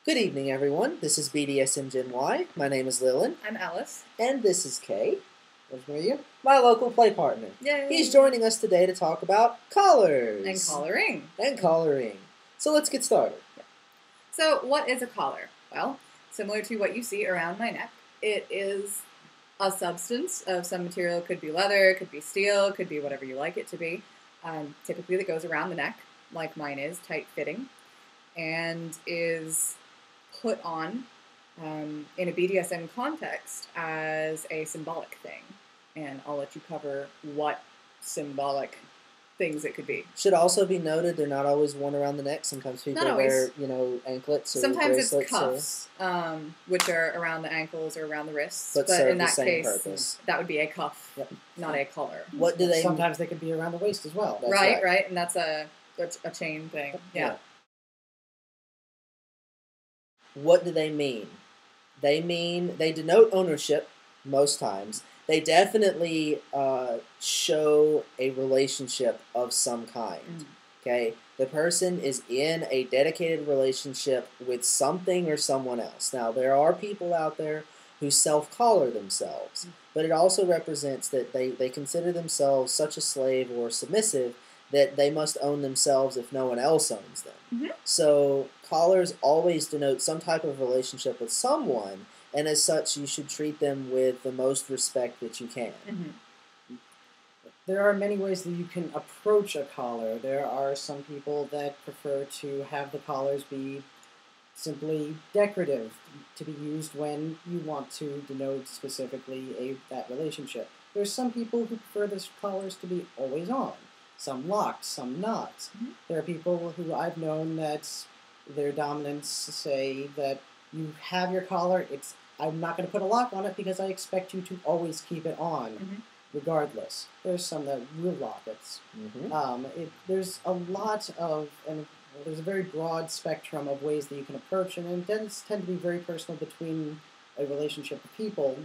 Good evening, everyone. This is BDSM Gen Y. My name is Lillian. I'm Alice. And this is Kay. Nice to meet you. My local play partner. Yay! He's joining us today to talk about collars. And collaring. And collaring. So let's get started. So what is a collar? Well, similar to what you see around my neck, it is a substance of some material. It could be leather, could be steel, could be whatever you like it to be. Typically that goes around the neck, like mine is, tight fitting, and is put on in a BDSM context as a symbolic thing. And I'll let you cover what symbolic things it could be. Should also be noted, they're not always worn around the neck. Sometimes people wear, anklets or sometimes it's bracelets. Cuffs, which are around the ankles or around the wrists. But in that case, purpose. That would be a cuff, not a collar. What do they? Sometimes they could be around the waist as well. That's right, and that's a chain thing. Yeah. What do they mean? They denote ownership most times. They definitely show a relationship of some kind. Okay? The person is in a dedicated relationship with something or someone else. Now, there are people out there who self-collar themselves, but it also represents that they consider themselves such a slave or submissive that they must own themselves if no one else owns them. So collars always denote some type of relationship with someone, and as such, you should treat them with the most respect that you can. There are many ways that you can approach a collar. There are some people that prefer to have the collars be simply decorative, to be used when you want to denote specifically that relationship. There's some people who prefer the collars to be always on. Some locked, some not. There are people who I've known that their dominants say that you have your collar, I'm not going to put a lock on it because I expect you to always keep it on, regardless. There's some that will lock it. There's a lot of, and there's a very broad spectrum of ways that you can approach, and it does tend to be very personal between a relationship of people,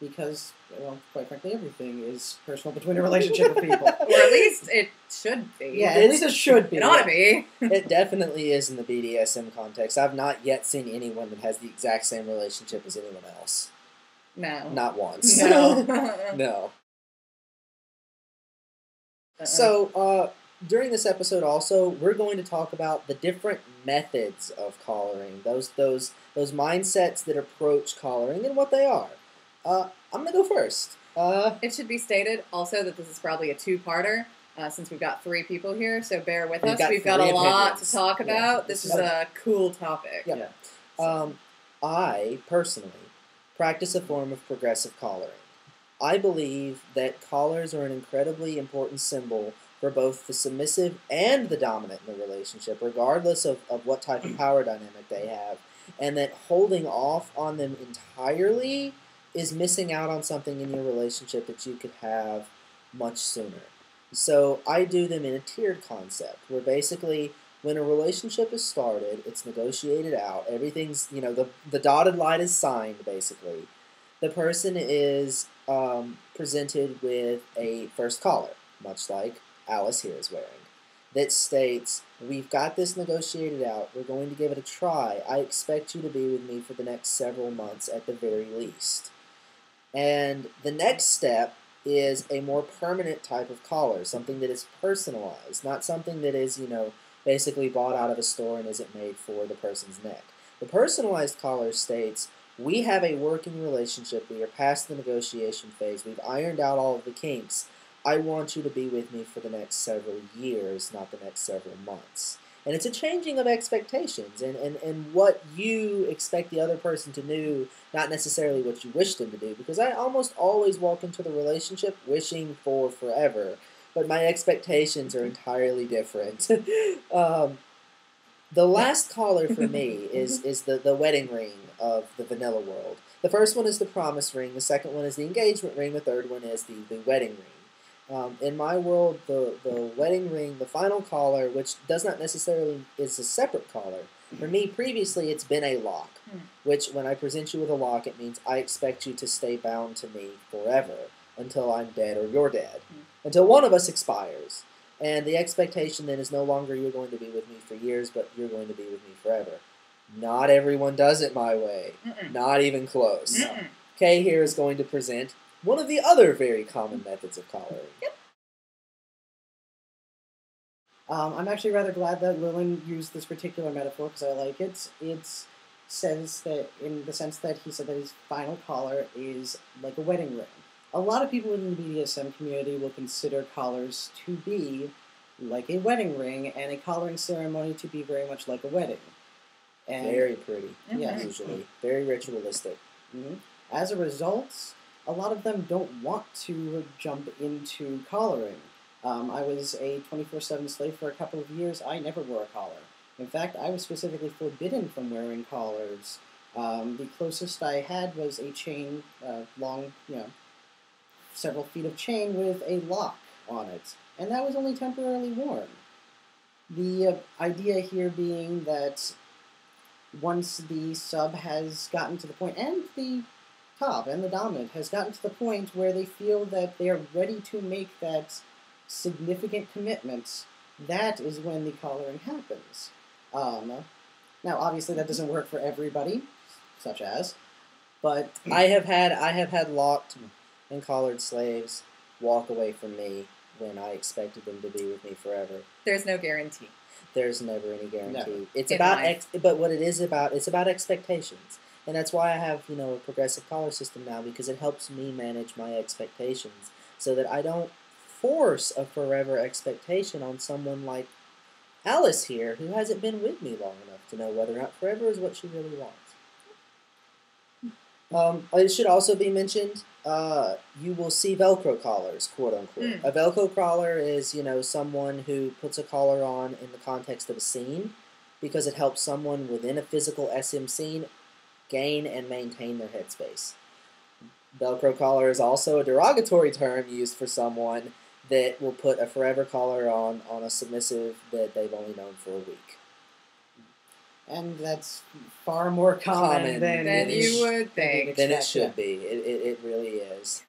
because, well, quite frankly, everything is personal between a relationship of people. Or at least it should be. Yeah, at least it should be. It ought to be. It definitely is in the BDSM context. I've not yet seen anyone that has the exact same relationship as anyone else. No. Not once. No. No. So, during this episode also, we're going to talk about the different methods of collaring, those mindsets that approach collaring and what they are. I'm going to go first. It should be stated also that this is probably a two-parter, since we've got three people here, so bear with us. We've got a lot to talk about. This is a cool topic. I, personally, practice a form of progressive collaring. I believe that collars are an incredibly important symbol for both the submissive and the dominant in the relationship, regardless of what type of power dynamic they have, and that holding off on them entirely is missing out on something in your relationship that you could have much sooner. So I do them in a tiered concept, where basically when a relationship is started, it's negotiated out, everything's, the dotted line is signed, basically. The person is presented with a first collar, much like Alice here is wearing, that states, we've got this negotiated out, we're going to give it a try, I expect you to be with me for the next several months at the very least. And the next step is a more permanent type of collar, something that is personalized, not something that is, basically bought out of a store and isn't made for the person's neck. The personalized collar states, we have a working relationship, we are past the negotiation phase, we've ironed out all of the kinks, I want you to be with me for the next several years, not the next several months. And it's a changing of expectations and what you expect the other person to do, not necessarily what you wish them to do. Because I almost always walk into the relationship wishing for forever, but my expectations are entirely different. The last collar for me is the wedding ring of the vanilla world. The first one is the promise ring, the second one is the engagement ring, the third one is the wedding ring. In my world, the wedding ring, the final collar, which does not necessarily is a separate collar. For me, previously, it's been a lock, which when I present you with a lock, it means I expect you to stay bound to me forever until I'm dead or you're dead, until one of us expires. And the expectation then is no longer you're going to be with me for years, but you're going to be with me forever. Not everyone does it my way. Mm-mm. Not even close. Mm-mm. Kay here is going to present one of the other very common methods of collaring. Yep. I'm actually rather glad that Lillian used this particular metaphor because I like it. It says that, in the sense that he said that his final collar is like a wedding ring. A lot of people in the BDSM community will consider collars to be like a wedding ring, and a collaring ceremony to be very much like a wedding. And Very pretty, yes. usually. Very ritualistic. Mhm. As a result, a lot of them don't want to jump into collaring. I was a 24/7 slave for a couple of years. I never wore a collar. In fact, I was specifically forbidden from wearing collars. The closest I had was a chain, long, several feet of chain with a lock on it, and that was only temporarily worn. The idea here being that once the sub has gotten to the point, and the top and the dominant has gotten to the point where they feel that they are ready to make that significant commitment, that is when the collaring happens. Now, obviously, that doesn't work for everybody, such as, but I have had locked and collared slaves walk away from me when I expected them to be with me forever. There's no guarantee. There's never any guarantee. No. It's In about life. but what it is about, it's about expectations. And that's why I have, a progressive collar system now, because it helps me manage my expectations so that I don't force a forever expectation on someone like Alice here, who hasn't been with me long enough to know whether or not forever is what she really wants. It should also be mentioned, you will see Velcro collars, quote unquote. A Velcro collar is, someone who puts a collar on in the context of a scene because it helps someone within a physical SM scene gain and maintain their headspace. Velcro collar is also a derogatory term used for someone that will put a forever collar on a submissive that they've only known for a week. and that's far more common Than Than you would think. Than it should be. It really is.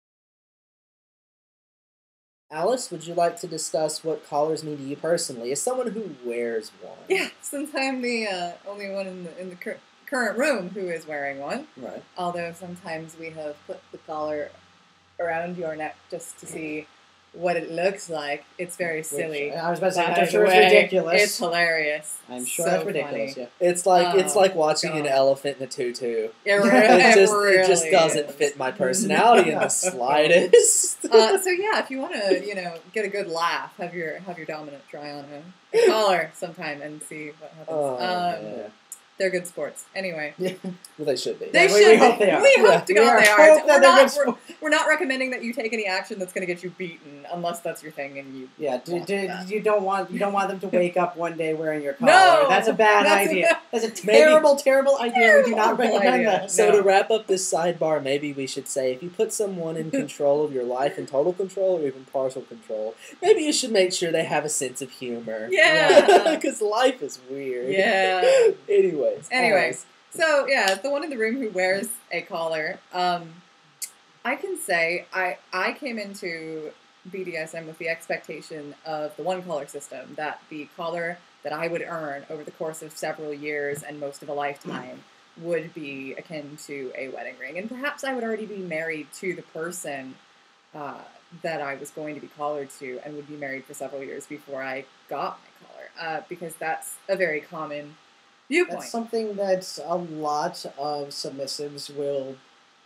Alice, would you like to discuss what collars mean to you personally, as someone who wears one? Yeah, since I'm the only one in the current room who is wearing one. Right. Although sometimes we have put the collar around your neck just to see what it looks like. It's very silly. I was about to say, By I'm sure the it's way, ridiculous. It's hilarious. I'm sure So that's ridiculous, funny. yeah. It's like watching an God. elephant in a tutu. It really Just doesn't is. fit my personality in the slightest. So yeah, if you want to, get a good laugh, have your dominant try on a collar sometime and see what happens. Oh, yeah. They're good sports. Anyway, Well, they should be. they Yeah, should. we hope they are. We Yeah. hope to God We they hope are. that they're good sports. We're not recommending that you take any action that's going to get you beaten, unless that's your thing and you. Yeah, want that. you don't want them to wake up one day wearing your collar. No! That's a bad That's idea. That's a terrible, terrible idea. We do not Terrible recommend idea. that. So No. to wrap up this sidebar, maybe we should say, if you put someone in control of your life, in total control or even partial control, maybe you should make sure they have a sense of humor. Yeah. Because life is weird. Yeah. Anyways. So yeah, the one in the room who wears a collar. I can say I came into BDSM with the expectation of the one collar system, that the collar that I would earn over the course of several years and most of a lifetime would be akin to a wedding ring. And perhaps I would already be married to the person that I was going to be collared to, and would be married for several years before I got my collar, because that's a very common viewpoint. That's something that a lot of submissives will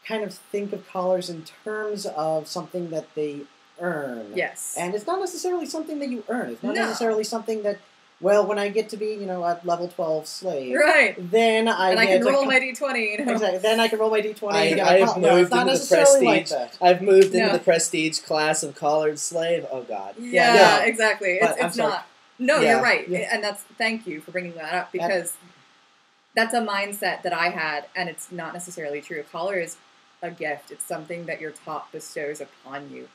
kind of think of collars in terms of something that they earn. Yes. And it's not necessarily something that you earn. It's not No. necessarily something that, well, when I get to be, a level 12 slave, Right. then I And I get can to roll co- my d20. Exactly. Then I can roll my d20 I and get have my collar. No, moved it's not into the necessarily like prestige. that. I've moved into No. the prestige class of collared slave. Oh, God. Yeah, Yeah. exactly. But I'm It's sorry. not. No, Yeah. you're right. Yeah. And thank you for bringing that up, because that's a mindset that I had, and it's not necessarily true. A collar is a gift. It's something that your top bestows upon you.